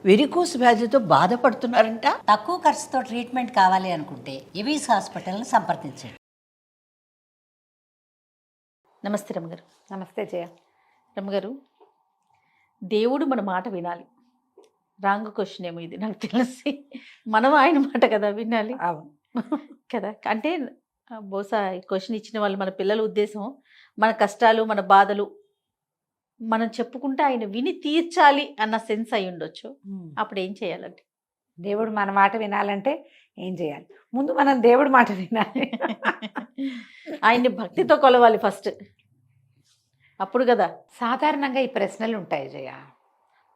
Varicose వ్యాధితో బాధపడుతున్నారంట. తక్కువ ఖర్చుతో ట్రీట్మెంట్ కావాలి అనుకుంటే ఎవిస్ హాస్పిటల్ని సంప్రదించండి. నమస్తే రమ్మగారు. నమస్తే జయ. రమ్మగారు, దేవుడు మన మాట వినాలి. రాంగ్ క్వశ్చన్ ఏమో ఇది, నాకు తెలిసి మనం ఆయన మాట కదా వినాలి. అవును కదా, అంటే బహుశా ఈ క్వశ్చన్ ఇచ్చిన వాళ్ళు మన పిల్లల ఉద్దేశం మన కష్టాలు మన బాధలు మనం చెప్పుకుంటే ఆయన విని తీర్చాలి అన్న సెన్స్ అయి ఉండొచ్చు. అప్పుడు ఏం చేయాలంటే దేవుడు మన మాట వినాలంటే ఏం చేయాలి? ముందు మనం దేవుడి మాట వినాలి. ఆయన్ని భక్తితో కొలవాలి ఫస్ట్, అప్పుడు కదా. సాధారణంగా ఈ ప్రశ్నలు ఉంటాయి జయ.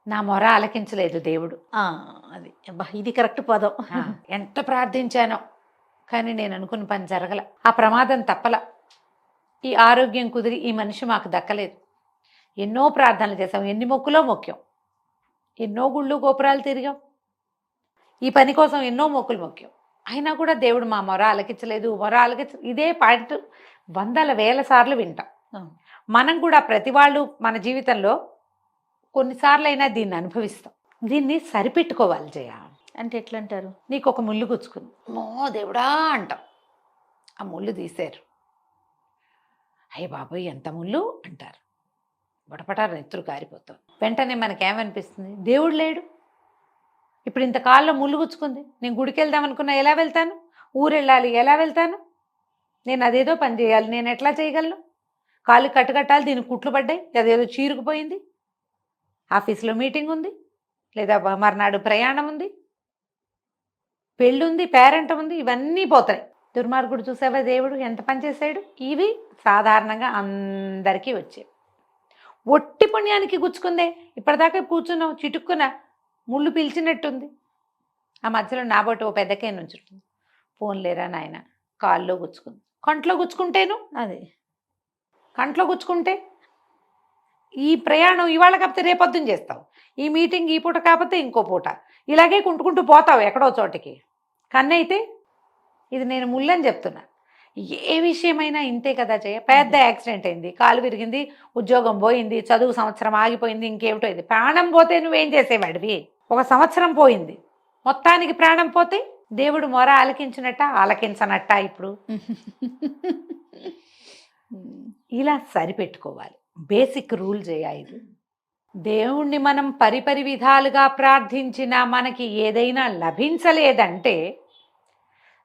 నా మొర ఆలకించలేదు దేవుడు. అది అబ్బా, ఇది కరెక్ట్ పదం. ఎంత ప్రార్థించానో కానీ నేను అనుకున్న పని జరగల, ఆ ప్రమాదం తప్పల, ఈ ఆరోగ్యం కుదిరి ఈ మనిషి మాకు దక్కలేదు. ఎన్నో ప్రార్థనలు చేసాం, ఎన్ని మొక్కులో మొక్కాం, ఎన్నో గుళ్ళు గోపురాలు తిరిగాం, ఈ పని కోసం ఎన్నో మొక్కులు మొక్కాం. అయినా కూడా దేవుడు మా మొర ఆలకించలేదు, మొర ఆలకించలేదు. ఇదే పాయింట్ వందల వేల సార్లు వింటాం. మనం కూడా ప్రతి వాళ్ళు మన జీవితంలో కొన్నిసార్లు అయినా దీన్ని అనుభవిస్తాం. దీన్ని సరిపెట్టుకోవాలి జయ. అంటే ఎట్లా అంటారు? నీకు ఒక ముళ్ళు గుచ్చుకుంది, మో దేవుడా అంటాం, ఆ ముళ్ళు తీశారు, అయ్య బాబోయ్ ఎంత ముళ్ళు అంటారు, బొటపటారు నెత్తురు కారిపోతాం. వెంటనే మనకేమనిపిస్తుంది? దేవుడు లేడు, ఇప్పుడు ఇంత కాల్లో ముళ్ళు గుచ్చుకుంది, నేను గుడికి వెళ్దాం అనుకున్నా ఎలా వెళ్తాను, ఊరు వెళ్ళాలి ఎలా వెళ్తాను, నేను అదేదో పని చేయాలి, నేను ఎట్లా చేయగలను, కాళ్ళు కట్టుకట్టాలి, దీనికి కుట్లు పడ్డాయి, అదేదో చీరుకుపోయింది, ఆఫీస్లో మీటింగ్ ఉంది, లేదా మర్నాడు ప్రయాణం ఉంది, పెళ్ళి ఉంది, పేరెంట్ ఉంది, ఇవన్నీ పోతాయి. దుర్మార్గుడు చూసావా దేవుడు ఎంత పని చేశాడు. ఇవి సాధారణంగా అందరికీ వచ్చాయి. ఒట్టి పుణ్యానికి గుచ్చుకుందే, ఇప్పటిదాకా కూర్చున్నావు, చిటుక్కున ముళ్ళు పిలిచినట్టుంది, ఆ మధ్యలో నాబోటి ఓ పెద్దకే నుంచుంటుంది, ఫోన్ లేరా నాయన, కాల్లో గుచ్చుకుంది, కంట్లో గుచ్చుకుంటేను, అదే కంట్లో గుచ్చుకుంటే ఈ ప్రయాణం ఇవాళ కాకపోతే రేపొద్దున చేస్తావు, ఈ మీటింగ్ ఈ పూట కాకపోతే ఇంకో పూట, ఇలాగే కుంటుకుంటూ పోతావు ఎక్కడో చోటికి. కన్నైతే ఇది నేను ముళ్ళని చెప్తున్నా, ఏ విషయమైనా ఇంతే కదా జయ. పెద్ద యాక్సిడెంట్ అయింది, కాలు విరిగింది, ఉద్యోగం పోయింది, చదువు సంవత్సరం ఆగిపోయింది, ఇంకేమిటో ఇది, ప్రాణం పోతే నువ్వేం చేసేవాడివి? ఒక సంవత్సరం పోయింది, మొత్తానికి ప్రాణం పోతే దేవుడు మొర ఆలకించినట్ట ఆలకించనట్ట? ఇప్పుడు ఇలా సరిపెట్టుకోవాలి. బేసిక్ రూల్ చేయ ఇది. దేవుణ్ణి మనం పరిపరి విధాలుగా ప్రార్థించినా మనకి ఏదైనా లభించలేదంటే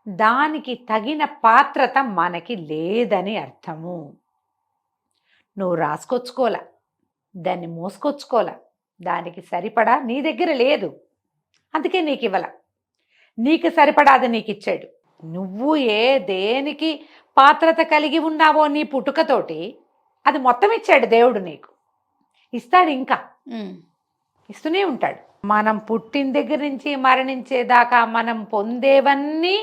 దానికి తగిన పాత్రత మనకి లేదని అర్థము. నువ్వు రాసుకొచ్చుకోలా, దాన్ని మోసుకొచ్చుకోలా, దానికి సరిపడా నీ దగ్గర లేదు, అందుకే నీకు ఇవ్వాల. నీకు సరిపడాది నీకు ఇచ్చాడు. నువ్వు దేనికి పాత్రత కలిగి ఉన్నావో నీ పుట్టుకతోటి అది మొత్తం ఇచ్చాడు దేవుడు, నీకు ఇస్తాడు, ఇంకా ఇస్తూనే ఉంటాడు. మనం పుట్టిన దగ్గర నుంచి మరణించేదాకా మనం పొందేవన్నీ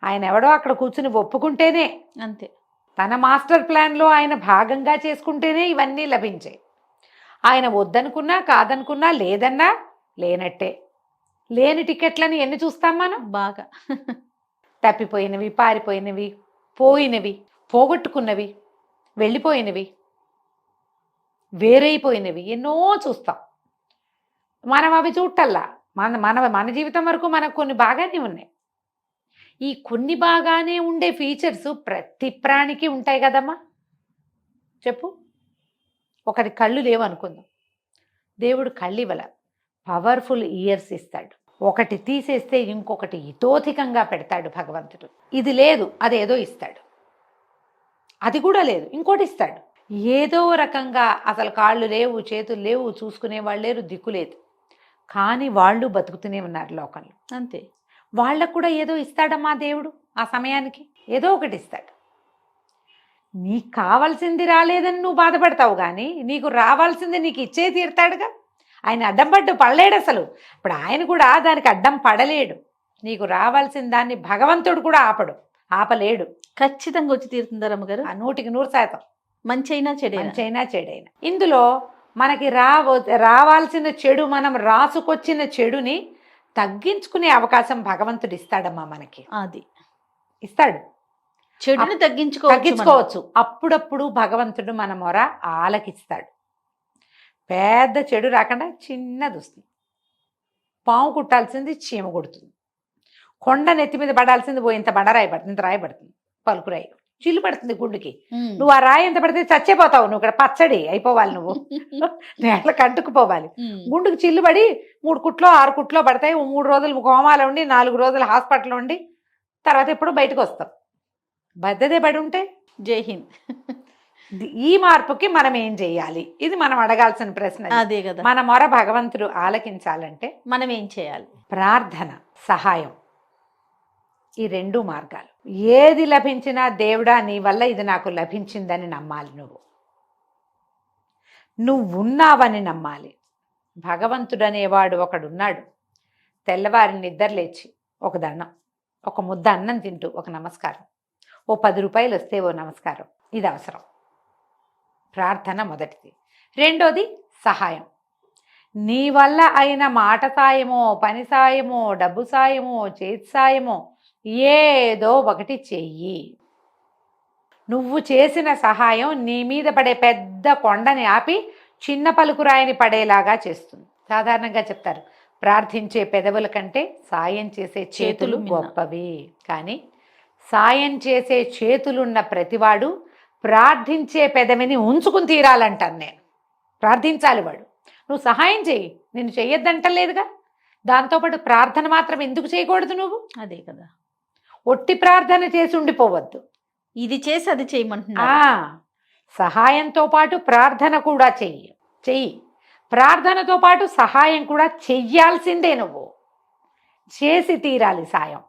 ఆయన ఎవడో అక్కడ కూర్చుని ఒప్పుకుంటేనే, అంతే, తన మాస్టర్ ప్లాన్లో ఆయన భాగంగా చేసుకుంటేనే ఇవన్నీ లభించాయి. ఆయన వద్దనుకున్నా కాదనుకున్నా లేదన్నా లేనట్టే. లేని టికెట్లని ఎన్ని చూస్తాం మనం? బాగా తప్పిపోయినవి, పారిపోయినవి, పోయినవి, పోగొట్టుకున్నవి, వెళ్ళిపోయినవి, వేరైపోయినవి ఎన్నో చూస్తాం. మనం అవి చూడటల్లా. మన జీవితం వరకు మనకు కొన్ని బాగానే ఉన్నాయి. ఈ కొన్ని బాగానే ఉండే ఫీచర్స్ ప్రతి ప్రాణికి ఉంటాయి కదమ్మా. చెప్పు, ఒకటి కళ్ళు లేవు అనుకుందాం, దేవుడు కళ్ళు ఇవ్వల, పవర్ఫుల్ ఇయర్స్ ఇస్తాడు. ఒకటి తీసేస్తే ఇంకొకటి ఇతోధికంగా పెడతాడు భగవంతుడు. ఇది లేదు అదేదో ఇస్తాడు, అది కూడా లేదు ఇంకోటి ఇస్తాడు. ఏదో రకంగా అసలు కాళ్ళు లేవు, చేతులు లేవు, చూసుకునే వాళ్ళు లేరు, దిక్కు లేదు, కానీ వాళ్ళు బతుకుతూనే ఉన్నారు లోకంలో. అంతే, వాళ్ళకు కూడా ఏదో ఇస్తాడమ్మా దేవుడు. ఆ సమయానికి ఏదో ఒకటి ఇస్తాడు. నీకు కావాల్సింది రాలేదని నువ్వు బాధపడతావు, కానీ నీకు రావాల్సింది నీకు ఇచ్చే తీరుతాడుగా. ఆయన అడ్డం పడలేడు అసలు. ఇప్పుడు ఆయన కూడా దానికి అడ్డం పడలేడు. నీకు రావాల్సిన దాన్ని భగవంతుడు కూడా ఆపలేడు. ఖచ్చితంగా వచ్చి తీరుతుందా రమ్మగారు? 100% మంచి అయినా చెడైనా. ఇందులో మనకి రావాల్సిన చెడు, మనం రాసుకొచ్చిన చెడుని తగ్గించుకునే అవకాశం భగవంతుడు ఇస్తాడమ్మా మనకి. అది ఇస్తాడు, చెడుని తగ్గించుకోవచ్చు. అప్పుడప్పుడు భగవంతుడు మన మొర ఆలకిస్తాడు. పెద్ద చెడు రాకుండా చిన్నది వస్తుంది. పాము కుట్టాల్సింది చీమ కుడుతుంది. కొండ నెత్తి మీద పడాల్సింది ఇంత బండరాయి పడుతుంది, ఇంత రాయి పడుతుంది, పలుకురాయి చిల్లు పడుతుంది గుండుకి. నువ్వు ఆ రాయి ఎంత పడితే చచ్చిపోతావు, నువ్వు ఇక్కడ పచ్చడి అయిపోవాలి, నువ్వు నేలకు అంటుకుపోవాలి. గుండుకు చిల్లు పడి 3 కుట్లో 6 కుట్లో పడతాయి. 3 రోజులు కోమాలో ఉండి 4 రోజులు హాస్పిటల్లో ఉండి తర్వాత ఎప్పుడు బయటకు వస్తాం. బద్దదే పడి ఉంటే. జై హింద్. ఈ మార్పుకి మనం ఏం చేయాలి? ఇది మనం అడగాల్సిన ప్రశ్న. అదే కదా. మన మొర భగవంతుడు ఆలకించాలంటే మనం ఏం చేయాలి? ప్రార్థన, సహాయం, ఈ 2 మార్గాలు. ఏది లభించినా దేవుడా నీ వల్ల ఇది నాకు లభించిందని నమ్మాలి. నువ్వు ఉన్నావని నమ్మాలి. భగవంతుడు అనేవాడు ఒకడున్నాడు. తెల్లవారి నిద్రలేచి ఒక దండం, ఒక ముద్ద అన్నం తింటూ ఒక నమస్కారం, ఓ 10 రూపాయలు వస్తే ఓ నమస్కారం, ఇది అవసరం. ప్రార్థన మొదటిది. రెండోది సహాయం. నీ వల్ల అయిన మాట సాయమో, పని సాయమో, డబ్బు సాయమో, చేతి సాయమో ఏదో ఒకటి చెయ్యి. నువ్వు చేసిన సహాయం నీ మీద పడే పెద్ద కొండని ఆపి చిన్న పలుకురాయిని పడేలాగా చేస్తుంది. సాధారణంగా చెప్తారు, ప్రార్థించే పెదవుల కంటే సాయం చేసే చేతులు గొప్పవి. కానీ సాయం చేసే చేతులున్న ప్రతివాడు ప్రార్థించే పెదవిని ఉంచుకుని తీరాలంటాను నేను. ప్రార్థించాలి వాడు. నువ్వు సహాయం చెయ్యి, నేను చెయ్యొద్దంటలేదుగా. దాంతోపాటు ప్రార్థన మాత్రం ఎందుకు చేయకూడదు? నువ్వు అదే కదా, ఒట్టి ప్రార్థన చేసి ఉండిపోవద్దు. ఇది చేసి అది చేయమంటున్నా. సహాయంతో పాటు ప్రార్థన కూడా చెయ్యి. ప్రార్థనతో పాటు సహాయం కూడా చెయ్యాల్సిందే. నువ్వు చేసి తీరాలి సాయం.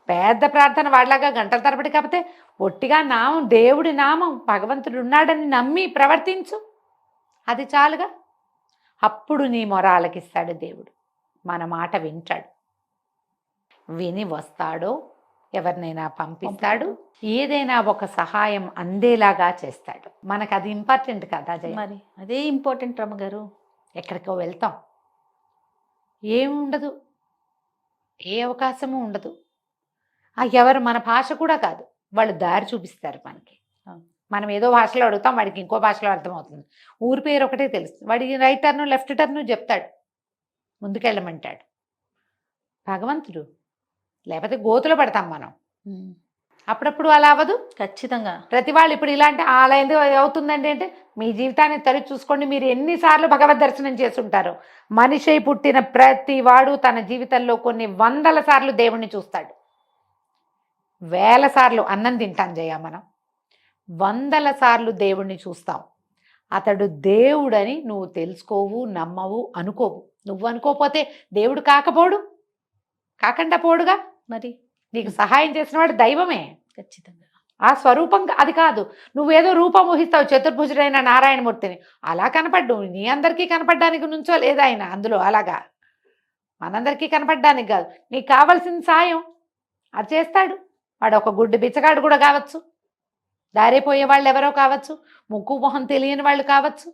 పెద్ద ప్రార్థన వాడిలాగా గంటల తరబడి కాకపోతే ఒట్టిగా నామం, దేవుడి నామం, భగవంతుడు ఉన్నాడని నమ్మి ప్రవర్తించు, అది చాలుగా. అప్పుడు నీ మొర ఆలకిస్తాడు దేవుడు. మన మాట వింటాడు, విని వస్తాడో ఎవరినైనా పంపిస్తాడు, ఏదైనా ఒక సహాయం అందేలాగా చేస్తాడు. మనకు అది ఇంపార్టెంట్ కదా జయ? మరి అదే ఇంపార్టెంట్ రమ్మగారు. ఎక్కడికో వెళ్తాం, ఏముండదు, ఏ అవకాశము ఉండదు. ఎవరు మన భాష కూడా కాదు, వాళ్ళు దారి చూపిస్తారు మనకి. మనం ఏదో భాషలో అడుగుతాం, వాడికి ఇంకో భాషలో అర్థమవుతుంది. ఊరి పేరు ఒకటే తెలుస్తుంది, వాడికి రైట్ టర్ను లెఫ్ట్ టర్ను చెప్తాడు, ముందుకెళ్ళమంటాడు. భగవంతుడు. లేకపోతే గోతులో పడతాం మనం. అప్పుడప్పుడు అలా అవ్వదు. ఖచ్చితంగా. ప్రతి వాళ్ళు ఇప్పుడు ఇలాంటి అలా ఎందుకు అవుతుందండి అంటే, మీ జీవితాన్ని తరచి చూసుకోండి. మీరు ఎన్నిసార్లు భగవద్ దర్శనం చేస్తుంటారో. మనిషి పుట్టిన ప్రతి వాడు తన జీవితంలో కొన్ని 100ల సార్లు దేవుణ్ణి చూస్తాడు. 1000 సార్లు అన్నం తింటాం జయ మనం, 100ల సార్లు దేవుణ్ణి చూస్తాం. అతడు దేవుడని నువ్వు తెలుసుకోవు, నమ్మవు, అనుకోవు. నువ్వు అనుకోపోతే దేవుడు కాకుండా పోడుగా. మరి నీకు సహాయం చేసిన వాడు దైవమే. ఖచ్చితంగా ఆ స్వరూపం అది కాదు. నువ్వేదో రూపం ఊహిస్తావు, చతుర్భుజుడైన నారాయణమూర్తిని. అలా కనపడ్డు, నీ అందరికీ కనపడ్డానికి నుంచో లేదా ఆయన అందులో. అలాగా మనందరికీ కనపడ్డానికి కాదు, నీకు కావాల్సిన సాయం అది చేస్తాడు. వాడు ఒక గుడ్డు బిచ్చగాడు కూడా కావచ్చు, దారిపోయే వాళ్ళు ఎవరో కావచ్చు, ముక్కు మొహం తెలియని వాళ్ళు కావచ్చు,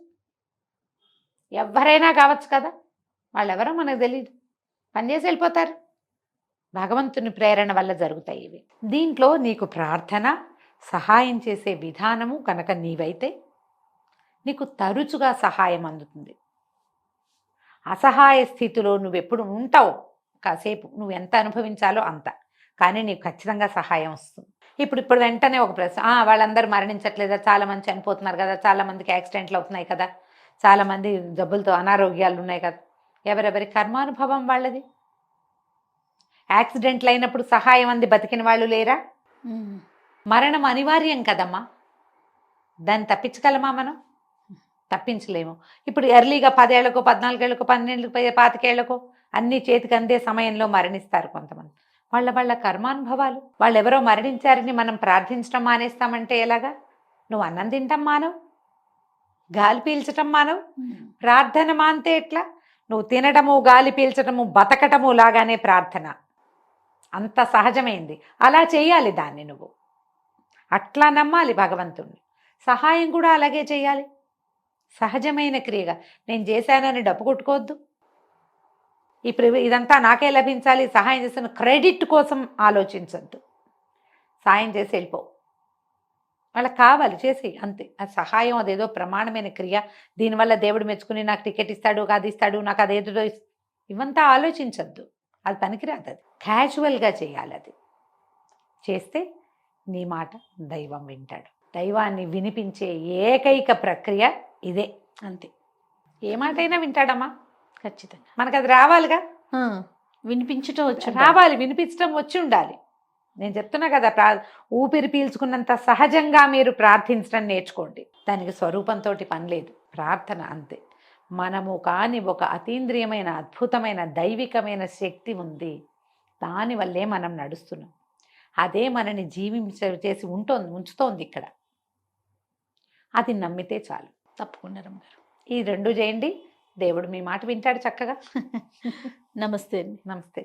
ఎవరైనా కావచ్చు కదా. వాళ్ళు ఎవరో మనకు తెలియదు, పనిచేసి వెళ్ళిపోతారు. భగవంతుని ప్రేరణ వల్ల జరుగుతాయి ఇవి. దీంట్లో నీకు ప్రార్థన, సహాయం చేసే విధానము కనుక నీవైతే నీకు తరచుగా సహాయం అందుతుంది. అసహాయ స్థితిలో నువ్వెప్పుడు ఉంటావు, కాసేపు నువ్వు ఎంత అనుభవించాలో అంత, కానీ నీకు ఖచ్చితంగా సహాయం వస్తుంది. ఇప్పుడు వెంటనే ఒక ప్రశ్న, వాళ్ళందరూ మరణించట్లేదా? చాలామంది చనిపోతున్నారు కదా, చాలామందికి యాక్సిడెంట్లు అవుతున్నాయి కదా, చాలామంది జబ్బులతో అనారోగ్యాలు ఉన్నాయి కదా. ఎవరెవరి కర్మానుభవం వాళ్ళది. యాక్సిడెంట్లు అయినప్పుడు సహాయం అంది బతికిన వాళ్ళు లేరా? మరణం అనివార్యం కదమ్మా, దాన్ని తప్పించగలమా మనం? తప్పించలేము. ఇప్పుడు ఎర్లీగా 10 ఏళ్లకో 14 ఏళ్లకో 12 ఏళ్లకో 25 ఏళ్లకో అన్ని చేతికి అందే సమయంలో మరణిస్తారు కొంతమంది. వాళ్ళ కర్మానుభవాలు. వాళ్ళు ఎవరో మరణించారని మనం ప్రార్థించడం మానేస్తామంటే ఎలాగా? నువ్వు అన్నం తింటాం మానవు, గాలి పీల్చటం మానవు, ప్రార్థన మాంతే ఎట్లా? నువ్వు తినడము, గాలి పీల్చటము, బతకటము లాగానే ప్రార్థన. అంత సహజమైంది. అలా చేయాలి దాన్ని. నువ్వు అట్లా నమ్మాలి భగవంతుణ్ణి. సహాయం కూడా అలాగే చేయాలి, సహజమైన క్రియగా. నేను చేశానని డబ్బు కొట్టుకోవద్దు. ఇప్పుడు ఇదంతా నాకే లభించాలి, సహాయం చేసిన క్రెడిట్ కోసం ఆలోచించద్దు. సాయం చేసి వెళ్ళిపో, వాళ్ళకి కావాలి చేసి అంతే. ఆ సహాయం అదేదో ప్రమాణమైన క్రియ, దీనివల్ల దేవుడు మెచ్చుకుని నాకు టికెట్ ఇస్తాడు, అది ఇస్తాడు, నాకు అదేదో ఇవంతా ఆలోచించద్దు, అది పనికిరాదు. అది క్యాజువల్గా చేయాలి. అది చేస్తే నీ మాట దైవం వింటాడు. దైవాన్ని వినిపించే ఏకైక ప్రక్రియ ఇదే, అంతే. ఏ మాట అయినా వింటాడమ్మా, ఖచ్చితంగా. మనకు అది రావాలిగా, వినిపించటం వచ్చి రావాలి, వినిపించడం వచ్చి ఉండాలి. నేను చెప్తున్నా కదా, ఊపిరి పీల్చుకున్నంత సహజంగా మీరు ప్రార్థించడం నేర్చుకోండి. దానికి స్వరూపంతో పని లేదు, ప్రార్థన అంతే. మనము కాని ఒక అతీంద్రియమైన అద్భుతమైన దైవికమైన శక్తి ఉంది, దానివల్లే మనం నడుస్తున్నాం. అదే మనని చేసి ఉంచుతోంది ఇక్కడ. అది నమ్మితే చాలు. తప్పకుండా రమ్మగారు. ఈ 2 చేయండి, దేవుడు మీ మాట వింటాడు చక్కగా. నమస్తే అండి. నమస్తే.